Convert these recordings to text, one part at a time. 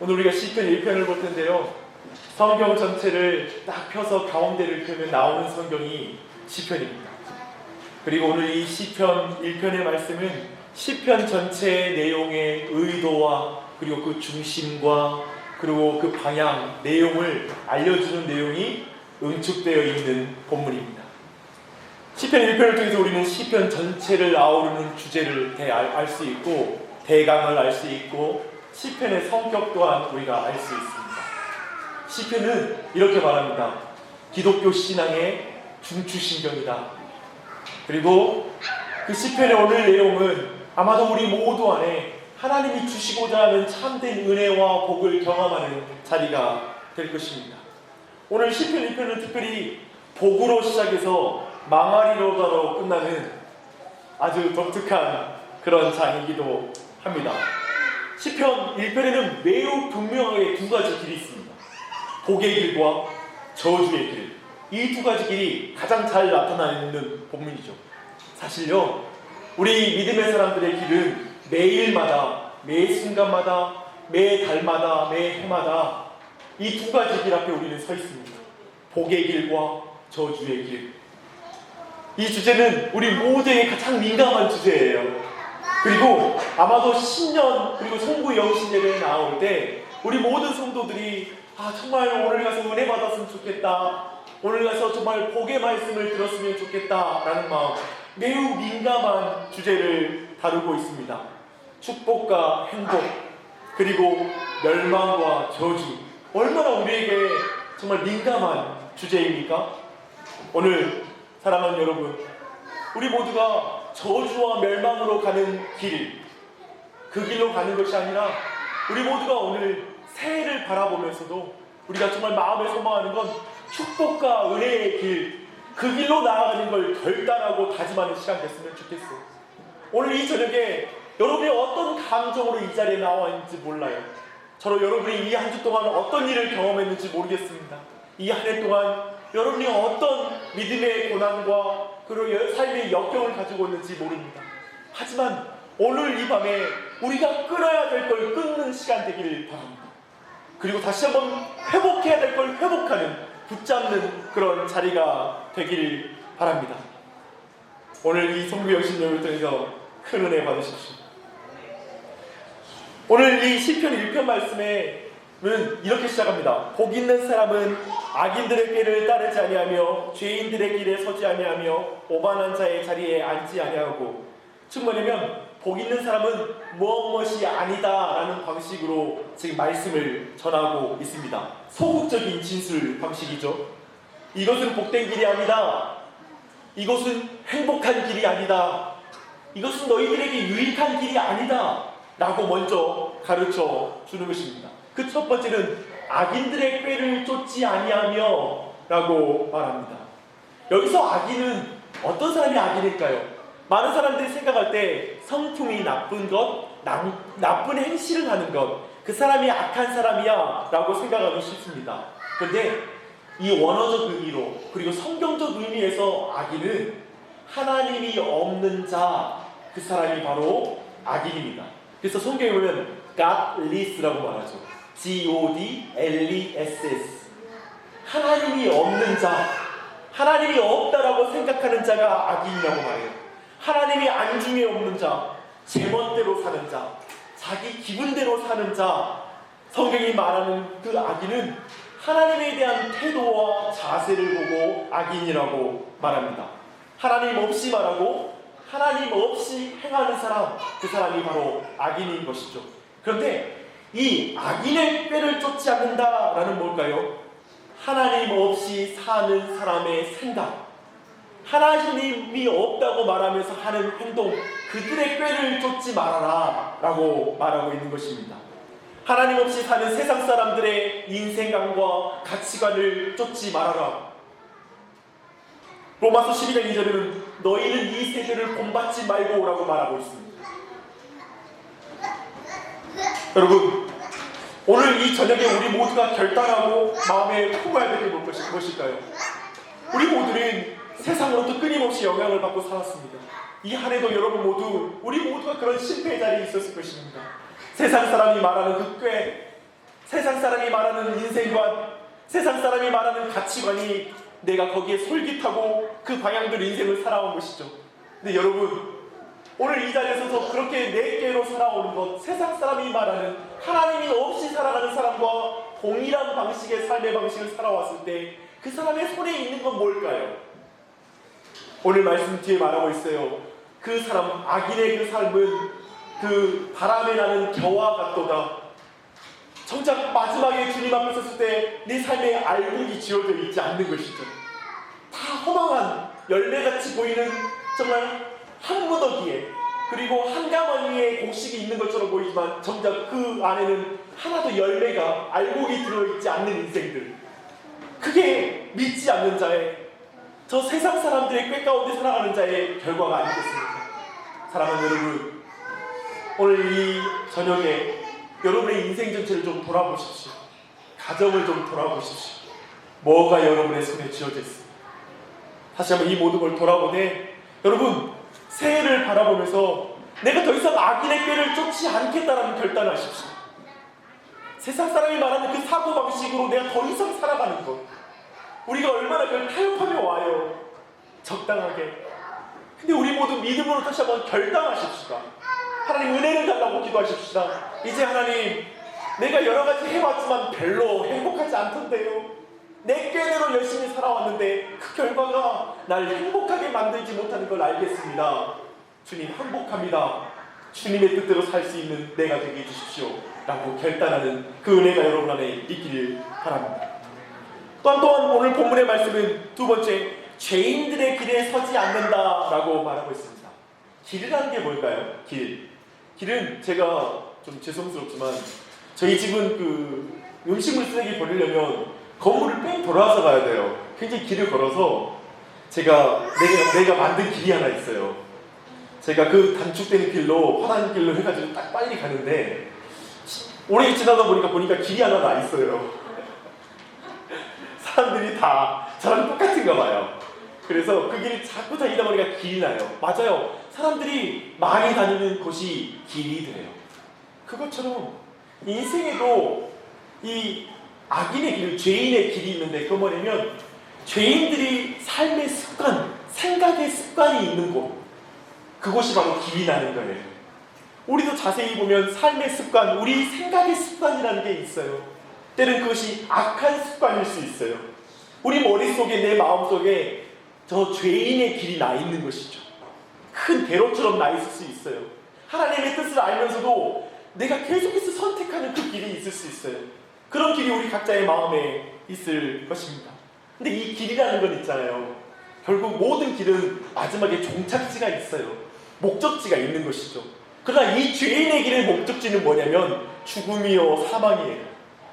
오늘 우리가 시편 1편을 볼 텐데요. 성경 전체를 딱 펴서 가운데를 펴면 나오는 성경이 시편입니다. 그리고 오늘 이 시편 1편의 말씀은 시편 전체의 내용의 의도와 그리고 그 중심과 그리고 그 방향, 내용을 알려주는 내용이 응축되어 있는 본문입니다. 시편 1편을 통해서 우리는 시편 전체를 아우르는 주제를 알 수 있고 대강을 알 수 있고 시편의 성격 또한 우리가 알 수 있습니다. 시편은 이렇게 말합니다. 기독교 신앙의 중추신경이다. 그리고 그 시편의 오늘 내용은 아마도 우리 모두 안에 하나님이 주시고자 하는 참된 은혜와 복을 경험하는 자리가 될 것입니다. 오늘 시편 1편은 특별히 복으로 시작해서 망하리로다로 끝나는 아주 독특한 그런 장이기도 합니다. 시편 1편에는 매우 분명하게 두 가지 길이 있습니다. 복의 길과 저주의 길. 이 두 가지 길이 가장 잘 나타나 있는 본문이죠. 사실요, 우리 믿음의 사람들의 길은 매일마다, 매 순간마다, 매 달마다, 매 해마다 이 두 가지 길 앞에 우리는 서 있습니다. 복의 길과 저주의 길. 이 주제는 우리 모두에게 가장 민감한 주제예요. 그리고 아마도 신년 그리고 성부 영신예배에 나올 때 우리 모든 성도들이 정말 오늘 가서 은혜 받았으면 좋겠다, 오늘 가서 정말 복의 말씀을 들었으면 좋겠다 라는 마음, 매우 민감한 주제를 다루고 있습니다. 축복과 행복 그리고 멸망과 저주, 얼마나 우리에게 정말 민감한 주제입니까? 오늘 사랑하는 여러분, 우리 모두가 저주와 멸망으로 가는 길, 그 길로 가는 것이 아니라 우리 모두가 오늘 새해를 바라보면서도 우리가 정말 마음에 소망하는 건 축복과 은혜의 길, 그 길로 나아가는 걸 결단하고 다짐하는 시간 됐으면 좋겠어요. 오늘 이 저녁에 여러분이 어떤 감정으로 이 자리에 나와 있는지 몰라요. 저로 여러분이 이 한 주 동안 어떤 일을 경험했는지 모르겠습니다. 이 한 해 동안 여러분이 어떤 믿음의 고난과 그리고 삶의 역경을 가지고 있는지 모릅니다. 하지만 오늘 이 밤에 우리가 끊어야 될 걸 끊는 시간 되기를 바랍니다. 그리고 다시 한번 회복해야 될 걸 회복하는, 붙잡는 그런 자리가 되기를 바랍니다. 오늘 이 성부 영신예배를 통해서 큰 은혜 받으십시오. 오늘 이 시편 1편 말씀에 이렇게 시작합니다. 복 있는 사람은 악인들의 길을 따르지 아니하며 죄인들의 길에 서지 아니하며 오만한 자의 자리에 앉지 아니하고, 즉 뭐냐면 복 있는 사람은 무엇이 아니다라는 방식으로 지금 말씀을 전하고 있습니다. 소극적인 진술 방식이죠. 이것은 복된 길이 아니다, 이것은 행복한 길이 아니다, 이것은 너희들에게 유익한 길이 아니다 라고 먼저 가르쳐 주는 것입니다. 그 첫 번째는 악인들의 꾀를 쫓지 아니하며 라고 말합니다. 여기서 악인은 어떤 사람이 악인일까요? 많은 사람들이 생각할 때 성품이 나쁜 것, 나쁜 행실을 하는 것, 그 사람이 악한 사람이야 라고 생각하기 쉽습니다. 그런데 이 원어적 의미로 그리고 성경적 의미에서 악인은 하나님이 없는 자, 그 사람이 바로 악인입니다. 그래서 성경에 보면 godless라고 말하죠. godless. 하나님이 없는 자, 하나님이 없다라고 생각하는 자가 악인이라고 말해요. 하나님이 안중에 없는 자, 제멋대로 사는 자, 자기 기분대로 사는 자, 성경이 말하는 그 악인은 하나님에 대한 태도와 자세를 보고 악인이라고 말합니다. 하나님 없이 말하고 하나님 없이 행하는 사람, 그 사람이 바로 악인인 것이죠. 그런데 이 악인의 꾀를 쫓지 않는다라는 뭘까요? 하나님 없이 사는 사람의 생각, 하나님이 없다고 말하면서 하는 행동, 그들의 꾀를 쫓지 말아라 라고 말하고 있는 것입니다. 하나님 없이 사는 세상 사람들의 인생관과 가치관을 쫓지 말아라. 로마서 12장 2절에는 너희는 이 세대를 본받지 말고 라고 말하고 있습니다. 여러분, 오늘 이 저녁에 우리 모두가 결단하고 마음에 품어야 될 게 무엇일까요? 우리 모두는 세상으로부터 끊임없이 영향을 받고 살았습니다. 이 한 해도 여러분 모두, 우리 모두가 그런 실패의 자리에 있었을 것입니다. 세상 사람이 말하는 그 꾀, 세상 사람이 말하는 인생관, 세상 사람이 말하는 가치관이 내가 거기에 솔깃하고 그 방향대로 인생을 살아온 것이죠. 근데 여러분, 오늘 이 자리에 서서 그렇게 내 꾀로 살아오는 것, 세상 사람이 말하는 하나님이 없이 살아가는 사람과 동일한 방식의 삶의 방식을 살아왔을 때 그 사람의 손에 있는 건 뭘까요? 오늘 말씀 뒤에 말하고 있어요. 그 사람, 악인의 그 삶은 그 바람에 나는 겨와 같도다. 정작 마지막에 주님 앞에 섰을 때 네 삶에 알곡이 지어져 있지 않는 것이죠. 다 허망한 열매같이 보이는 정말 한 무더기에, 그리고 한 가마니 위에 곡식이 있는 것처럼 보이지만 정작 그 안에는 하나도 열매가, 알곡이 들어있지 않는 인생들, 그게 믿지 않는 자의, 저 세상 사람들의 꾀 가운데 살아가는 자의 결과가 아니겠습니까? 사랑하는 여러분, 오늘 이 저녁에 여러분의 인생 전체를 좀 돌아보십시오. 가정을 좀 돌아보십시오. 뭐가 여러분의 손에 쥐어져 있습니까? 다시 한번 이 모든 걸 돌아보되, 여러분, 새해를 바라보면서 내가 더 이상 악인의 꾀를 쫓지 않겠다라는 결단을 하십시오. 세상 사람이 말하는 그 사고방식으로 내가 더 이상 살아가는 것, 우리가 얼마나 그걸 타협하며 와요. 적당하게. 근데 우리 모두 믿음으로 다시 한번 결단하십시다. 하나님 은혜를 달라고 기도하십시다. 이제 하나님, 내가 여러 가지 해왔지만 별로 행복하지 않던데요. 내 꾀대로 열심히 살아왔는데 그 결과가 날 행복하게 만들지 못하는 걸 알겠습니다. 주님, 행복합니다. 주님의 뜻대로 살 수 있는 내가 되게 해주십시오 라고 결단하는 그 은혜가 여러분 안에 있기를 바랍니다. 또한 오늘 본문의 말씀은 두 번째, 죄인들의 길에 서지 않는다 라고 말하고 있습니다. 길이라는 게 뭘까요? 길은 제가 좀 죄송스럽지만 저희 집은 그 음식물 쓰레기 버리려면 건물을 뺑 돌아서 가야 돼요. 굉장히 길을 걸어서 내가 만든 길이 하나 있어요. 제가 그 단축되는 길로, 편한 길로 해가지고 딱 빨리 가는데 오래 지나다 보니까 길이 하나 나 있어요. 사람들이 다 저랑 똑같은가 봐요. 그래서 그 길이 자꾸 다니다 보니까 길이 나요. 맞아요. 사람들이 많이 다니는 곳이 길이 돼요. 그것처럼 인생에도 이 악인의 길, 죄인의 길이 있는데, 그건 뭐냐면 죄인들이 삶의 습관, 생각의 습관이 있는 곳, 그곳이 바로 길이 나는 거예요. 우리도 자세히 보면 삶의 습관, 우리 생각의 습관이라는 게 있어요. 때는 그것이 악한 습관일 수 있어요. 우리 머릿속에, 내 마음속에 저 죄인의 길이 나 있는 것이죠. 큰 대로처럼 나 있을 수 있어요. 하나님의 뜻을 알면서도 내가 계속해서 선택하는 그 길이 있을 수 있어요. 그런 길이 우리 각자의 마음에 있을 것입니다. 근데 이 길이라는 건 있잖아요. 결국 모든 길은 마지막에 종착지가 있어요. 목적지가 있는 것이죠. 그러나 이 죄인의 길의 목적지는 뭐냐면 죽음이요, 사망이에요.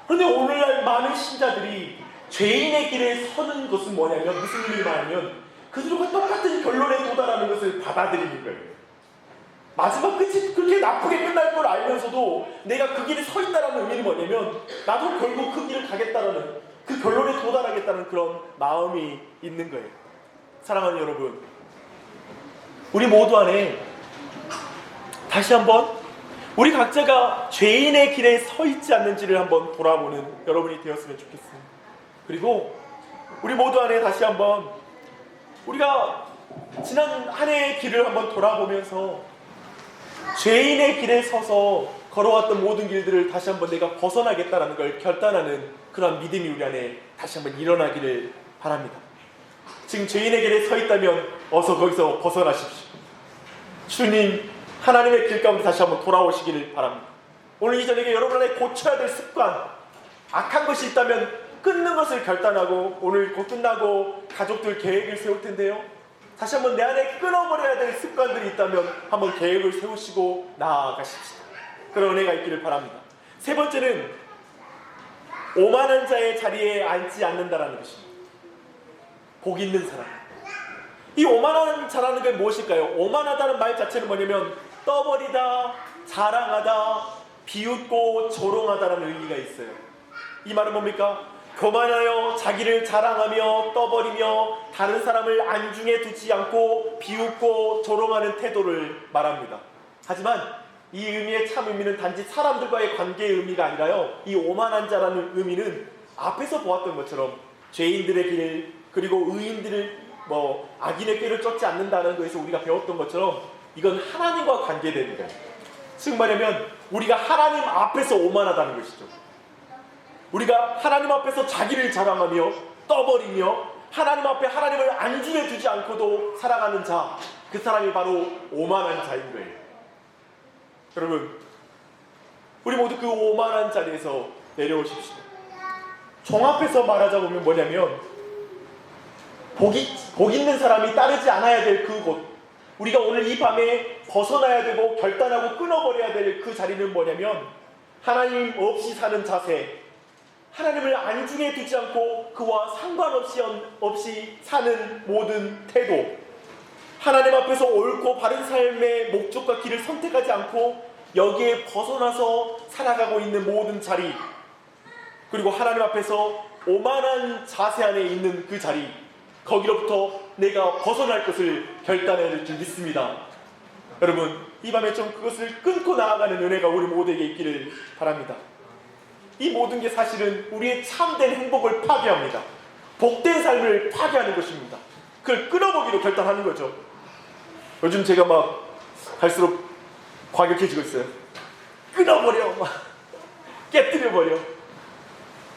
그런데 오늘날 많은 신자들이 죄인의 길에 서는 것은 뭐냐면, 무슨 일을 말하면 그들과 똑같은 결론에 도달하는 것을 받아들이는 거예요. 마지막 끝이 그렇게 나쁘게 끝날 걸 알면서도 내가 그 길에 서 있다는 의미는 뭐냐면 나도 결국 그 길을 가겠다라는, 그 결론에 도달하겠다는 그런 마음이 있는 거예요. 사랑하는 여러분, 우리 모두 안에 다시 한번 우리 각자가 죄인의 길에 서 있지 않는지를 한번 돌아보는 여러분이 되었으면 좋겠습니다. 그리고 우리 모두 안에 다시 한번 우리가 지난 한 해의 길을 한번 돌아보면서 죄인의 길에 서서 걸어왔던 모든 길들을 다시 한번 내가 벗어나겠다라는 걸 결단하는 그런 믿음이 우리 안에 다시 한번 일어나기를 바랍니다. 지금 죄인의 길에 서 있다면 어서 거기서 벗어나십시오. 주님, 하나님의 길 가운데 다시 한번 돌아오시기를 바랍니다. 오늘 이 저녁에 여러분 안에 고쳐야 될 습관, 악한 것이 있다면 끊는 것을 결단하고, 오늘 곧 끝나고 가족들 계획을 세울 텐데요, 다시 한번 내 안에 끊어버려야 될 습관들이 있다면 한번 계획을 세우시고 나아가십시다. 그런 은혜가 있기를 바랍니다. 세 번째는 오만한 자의 자리에 앉지 않는다라는 것입니다. 복 있는 사람. 이 오만한 자라는 게 무엇일까요? 오만하다는 말 자체는 뭐냐면 떠버리다, 자랑하다, 비웃고 조롱하다라는 의미가 있어요. 이 말은 뭡니까? 교만하여 자기를 자랑하며 떠버리며 다른 사람을 안중에 두지 않고 비웃고 조롱하는 태도를 말합니다. 하지만 이 의미의 참 의미는 단지 사람들과의 관계의 의미가 아니라요, 이 오만한 자라는 의미는 앞에서 보았던 것처럼 죄인들의 길, 그리고 의인들을 악인의 꾀를 쫓지 않는다는 것에서 우리가 배웠던 것처럼 이건 하나님과 관계되는 거예요. 즉 말하면 우리가 하나님 앞에서 오만하다는 것이죠. 우리가 하나님 앞에서 자기를 자랑하며 떠버리며 하나님 앞에 하나님을 안중에 두지 않고도 살아가는 자, 그 사람이 바로 오만한 자인 거예요. 여러분, 우리 모두 그 오만한 자리에서 내려오십시오. 종합해서 말하자면 뭐냐면 복 있는 사람이 따르지 않아야 될 그곳, 우리가 오늘 이 밤에 벗어나야 되고 결단하고 끊어버려야 될 그 자리는 뭐냐면 하나님 없이 사는 자세, 하나님을 안중에 두지 않고 그와 상관없이 사는 모든 태도, 하나님 앞에서 옳고 바른 삶의 목적과 길을 선택하지 않고 여기에 벗어나서 살아가고 있는 모든 자리, 그리고 하나님 앞에서 오만한 자세 안에 있는 그 자리, 거기로부터 내가 벗어날 것을 결단해야 될 줄 믿습니다. 여러분, 이 밤에 좀 그것을 끊고 나아가는 은혜가 우리 모두에게 있기를 바랍니다. 이 모든 게 사실은 우리의 참된 행복을 파괴합니다. 복된 삶을 파괴하는 것입니다. 그걸 끊어보기로 결단하는 거죠. 요즘 제가 갈수록 과격해지고 있어요. 끊어버려, 깨뜨려버려.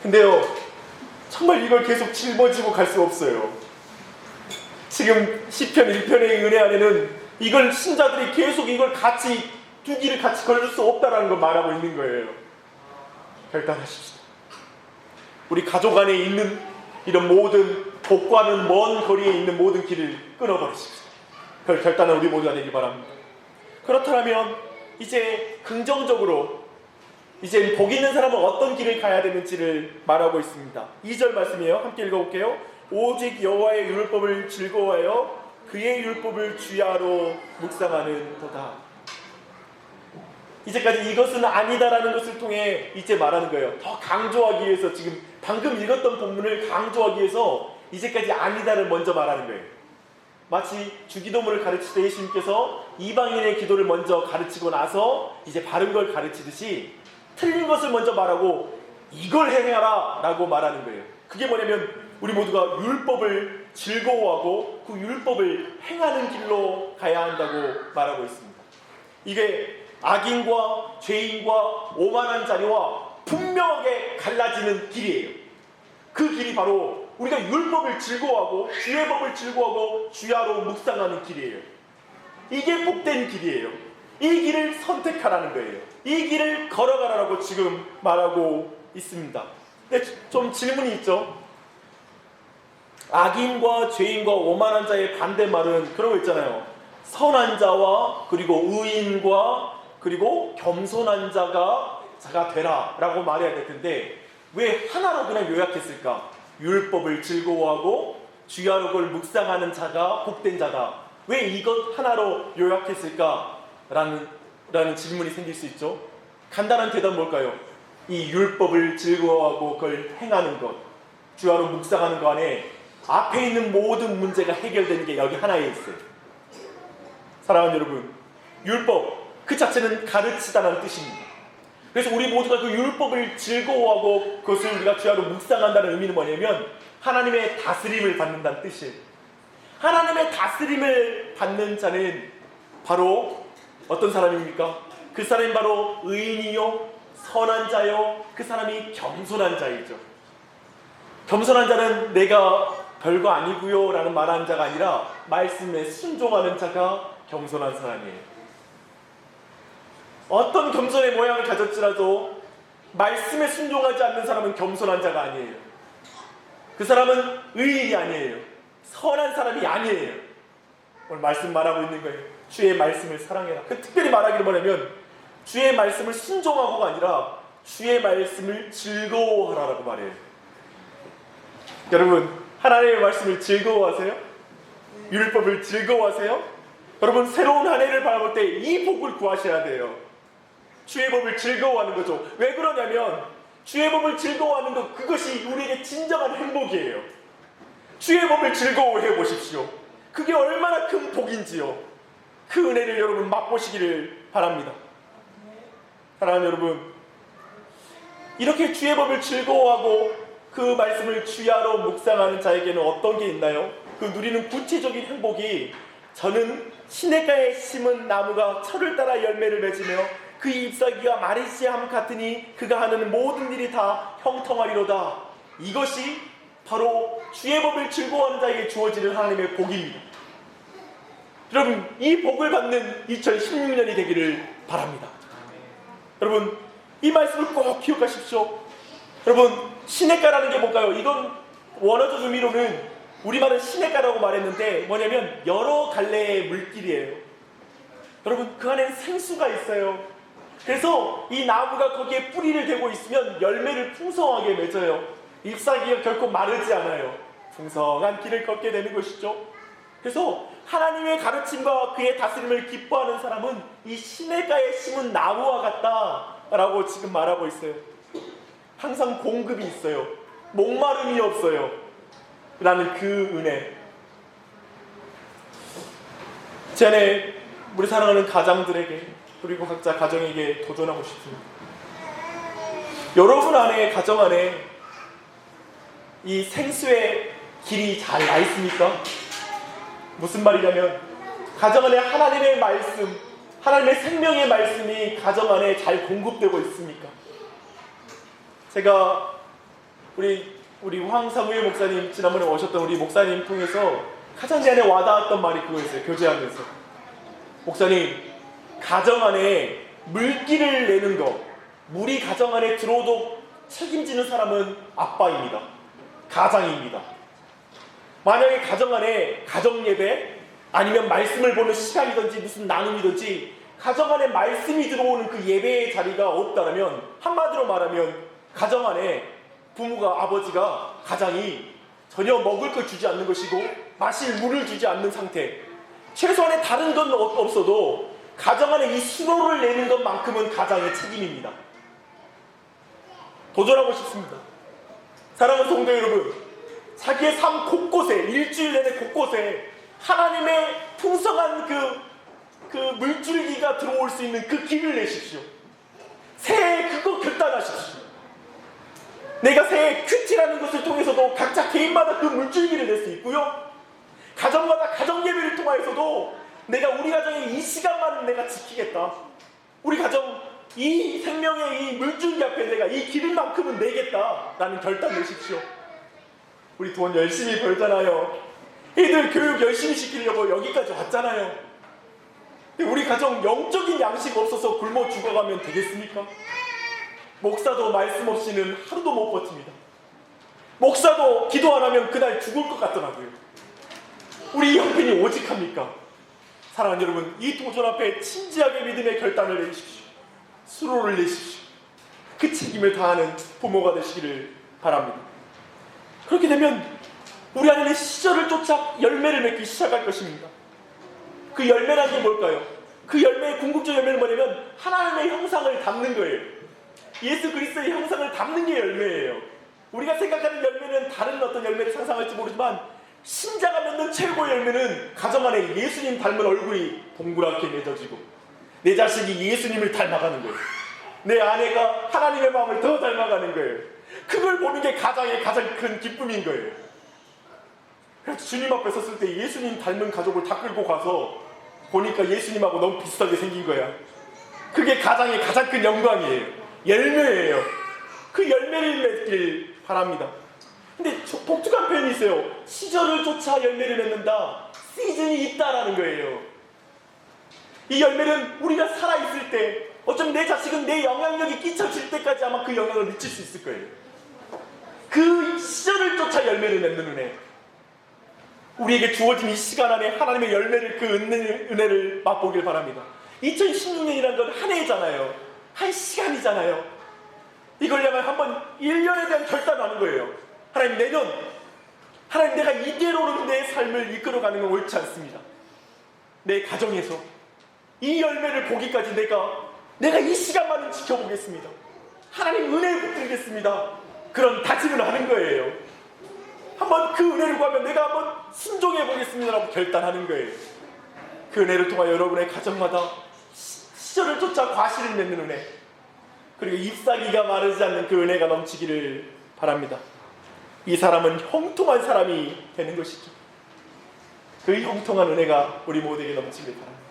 근데요, 정말 이걸 계속 짊어지고 갈 수 없어요. 지금 시편 1편의 은혜 안에는 이걸 신자들이 계속 이걸 두 길을 같이 걸을 수 없다라는 걸 말하고 있는 거예요. 결단하십시오. 우리 가족 안에 있는 이런 모든 복과는 먼 거리에 있는 모든 길을 끊어버리십시오. 그걸 결단한 우리 모두가 되길 바랍니다. 그렇다면 이제 긍정적으로 이제 복 있는 사람은 어떤 길을 가야 되는지를 말하고 있습니다. 2절 말씀이에요. 함께 읽어볼게요. 오직 여호와의 율법을 즐거워하여 그의 율법을 주야로 묵상하는 도다. 이제까지 이것은 아니다라는 것을 통해 이제 말하는 거예요. 더 강조하기 위해서, 지금 방금 읽었던 본문을 강조하기 위해서 이제까지 아니다를 먼저 말하는 거예요. 마치 주기도문을 가르칠 때 예수님께서 이방인의 기도를 먼저 가르치고 나서 이제 바른 걸 가르치듯이 틀린 것을 먼저 말하고 이걸 행하라 라고 말하는 거예요. 그게 뭐냐면 우리 모두가 율법을 즐거워하고 그 율법을 행하는 길로 가야 한다고 말하고 있습니다. 이게 악인과 죄인과 오만한 자리와 분명하게 갈라지는 길이에요. 그 길이 바로 우리가 율법을 즐거워하고 주의 법을 즐거워하고 주야로 묵상하는 길이에요. 이게 복된 길이에요. 이 길을 선택하라는 거예요. 이 길을 걸어가라고 지금 말하고 있습니다. 근데 좀 질문이 있죠. 악인과 죄인과 오만한 자의 반대말은 그런 거 있잖아요. 선한 자와 그리고 의인과 그리고 겸손한 자가 되라 라고 말해야 될 텐데 왜 하나로 그냥 요약했을까? 율법을 즐거워하고 주야로 그걸 묵상하는 자가 복된 자다. 왜 이것 하나로 요약했을까? 라는 질문이 생길 수 있죠. 간단한 대답은 뭘까요? 이 율법을 즐거워하고 그걸 행하는 것, 주야로 묵상하는 것 안에 앞에 있는 모든 문제가 해결되는 게 여기 하나에 있어요. 사랑하는 여러분, 율법 그 자체는 가르치다라는 뜻입니다. 그래서 우리 모두가 그 율법을 즐거워하고 그것을 우리가 주야로 묵상한다는 의미는 뭐냐면 하나님의 다스림을 받는다는 뜻이에요. 하나님의 다스림을 받는 자는 바로 어떤 사람입니까? 그 사람이 바로 의인이요 선한 자요, 그 사람이 겸손한 자이죠. 겸손한 자는 내가 별거 아니고요 라는 말하는 자가 아니라 말씀에 순종하는 자가 겸손한 사람이에요. 어떤 겸손의 모양을 가졌지라도 말씀에 순종하지 않는 사람은 겸손한 자가 아니에요. 그 사람은 의인이 아니에요. 선한 사람이 아니에요. 오늘 말씀 말하고 있는 거예요. 주의 말씀을 사랑해라. 특별히 말하기를 뭐냐면 주의 말씀을 순종하고가 아니라 주의 말씀을 즐거워하라라고 말해요. 여러분, 하나님의 말씀을 즐거워하세요? 율법을 즐거워하세요? 여러분, 새로운 한 해를 바라볼 때 이 복을 구하셔야 돼요. 주의 법을 즐거워하는 거죠. 왜 그러냐면 주의 법을 즐거워하는 것, 그것이 우리에게 진정한 행복이에요. 주의 법을 즐거워해 보십시오. 그게 얼마나 큰 복인지요. 그 은혜를 여러분 맛보시기를 바랍니다. 사랑하는 여러분, 이렇게 주의 법을 즐거워하고 그 말씀을 주야로 묵상하는 자에게는 어떤 게 있나요? 그 누리는 구체적인 행복이, 저는 시냇가에 심은 나무가 철을 따라 열매를 맺으며 그 잎사귀가 마르시함 같으니 그가 하는 모든 일이 다 형통하리로다. 이것이 바로 주의 법을 즐거워하는 자에게 주어지는 하나님의 복입니다. 여러분, 이 복을 받는 2016년이 되기를 바랍니다. 여러분, 이 말씀을 꼭 기억하십시오. 여러분, 시냇가라는 게 뭘까요? 이건 원어적 의미로는, 우리말은 시냇가라고 말했는데 뭐냐면 여러 갈래의 물길이에요. 여러분, 그 안에는 생수가 있어요. 그래서 이 나무가 거기에 뿌리를 대고 있으면 열매를 풍성하게 맺어요. 잎사귀가 결코 마르지 않아요. 풍성한 길을 걷게 되는 것이죠. 그래서 하나님의 가르침과 그의 다스림을 기뻐하는 사람은 이 시냇가에 심은 나무와 같다라고 지금 말하고 있어요. 항상 공급이 있어요. 목마름이 없어요. 라는 그 은혜. 제 안에 우리 사랑하는 가장들에게, 그리고 각자 가정에게 도전하고 싶습니다. 여러분 안에, 가정 안에 이 생수의 길이 잘 나 있습니까? 무슨 말이냐면, 가정 안에 하나님의 말씀, 하나님의 생명의 말씀이 가정 안에 잘 공급되고 있습니까? 제가 우리 황상우의 목사님, 지난번에 오셨던 우리 목사님 통해서 가장 제 안에 와닿았던 말이 그거였어요. 교제하면서, 목사님, 가정 안에 물기를 내는 거, 물이 가정 안에 들어오도록 책임지는 사람은 아빠입니다. 가장입니다. 만약에 가정 안에 가정 예배, 아니면 말씀을 보는 시간이든지 무슨 나눔이든지 가정 안에 말씀이 들어오는 그 예배의 자리가 없다면, 한마디로 말하면 가정 안에 부모가, 아버지가, 가장이 전혀 먹을 걸 주지 않는 것이고 마실 물을 주지 않는 상태, 최소한의 다른 건 없어도 가정 안에 이 수로를 내는 것만큼은 가장의 책임입니다. 도전하고 싶습니다. 사랑하는 성도 여러분, 자기의 삶 곳곳에, 일주일 내내 곳곳에 하나님의 풍성한 그 물줄기가 들어올 수 있는 그 길을 내십시오. 새해 그거 결단하십시오. 내가 새해 큐티라는 것을 통해서도 각자 개인마다 그 물줄기를 낼 수 있고요, 가정마다 가정 예배를 통하여서도 내가 우리 가정의 이 시간만은 내가 지키겠다, 우리 가정 이 생명의 이 물줄기 앞에 내가 이 기름만큼은 내겠다라는 결단 내십시오. 우리 돈 열심히 벌잖아요. 애들 교육 열심히 시키려고 여기까지 왔잖아요. 근데 우리 가정 영적인 양식 없어서 굶어 죽어가면 되겠습니까? 목사도 말씀 없이는 하루도 못 버팁니다. 목사도 기도 안 하면 그날 죽을 것 같더라고요. 우리 형편이 오직합니까? 사랑하는 여러분, 이 도전 앞에 진지하게 믿음의 결단을 내리십시오. 수로를 내십시오. 그 책임을 다하는 부모가 되시기를 바랍니다. 그렇게 되면 우리 안에는 시절을 쫓아 열매를 맺기 시작할 것입니다. 그 열매라는 게 뭘까요? 그 열매의 궁극적 열매는 뭐냐면 하나님의 형상을 담는 거예요. 예수 그리스도의 형상을 담는 게 열매예요. 우리가 생각하는 열매는 다른 어떤 열매를 상상할지 모르지만, 신자가 맺는 최고의 열매는 가정 안에 예수님 닮은 얼굴이 동그랗게 맺어지고 내 자식이 예수님을 닮아가는 거예요. 내 아내가 하나님의 마음을 더 닮아가는 거예요. 그걸 보는 게 가장의 가장 큰 기쁨인 거예요. 그래서 주님 앞에 섰을 때 예수님 닮은 가족을 다 끌고 가서 보니까 예수님하고 너무 비슷하게 생긴 거야. 그게 가장의 가장 큰 영광이에요. 열매예요. 그 열매를 맺길 바랍니다. 근데 독특한 표현이 있어요. 시절을 쫓아 열매를 맺는다. 시즌이 있다라는 거예요. 이 열매는 우리가 살아있을 때, 어쩌면 내 자식은 내 영향력이 끼쳐질 때까지 아마 그 영향을 미칠 수 있을 거예요. 그 시절을 쫓아 열매를 맺는 은혜, 우리에게 주어진 이 시간 안에 하나님의 열매를, 그 은혜를 맛보길 바랍니다. 2016년이라는 건 한 해잖아요. 한 시간이잖아요. 이걸 향한 한번 1년에 대한 결단하는 거예요. 하나님, 내년, 하나님, 내가 이대로는 내 삶을 이끌어가는 건 옳지 않습니다. 내 가정에서 이 열매를 보기까지 내가 이 시간만은 지켜보겠습니다. 하나님 은혜를 붙들겠습니다. 그런 다짐을 하는 거예요. 한번 그 은혜를 구하면 내가 한번 순종해 보겠습니다라고 결단하는 거예요. 그 은혜를 통하여 여러분의 가정마다 시절을 쫓아 과실을 맺는 은혜, 그리고 잎사귀가 마르지 않는 그 은혜가 넘치기를 바랍니다. 이 사람은 형통한 사람이 되는 것이죠. 그 형통한 은혜가 우리 모두에게 넘치길 바랍니다.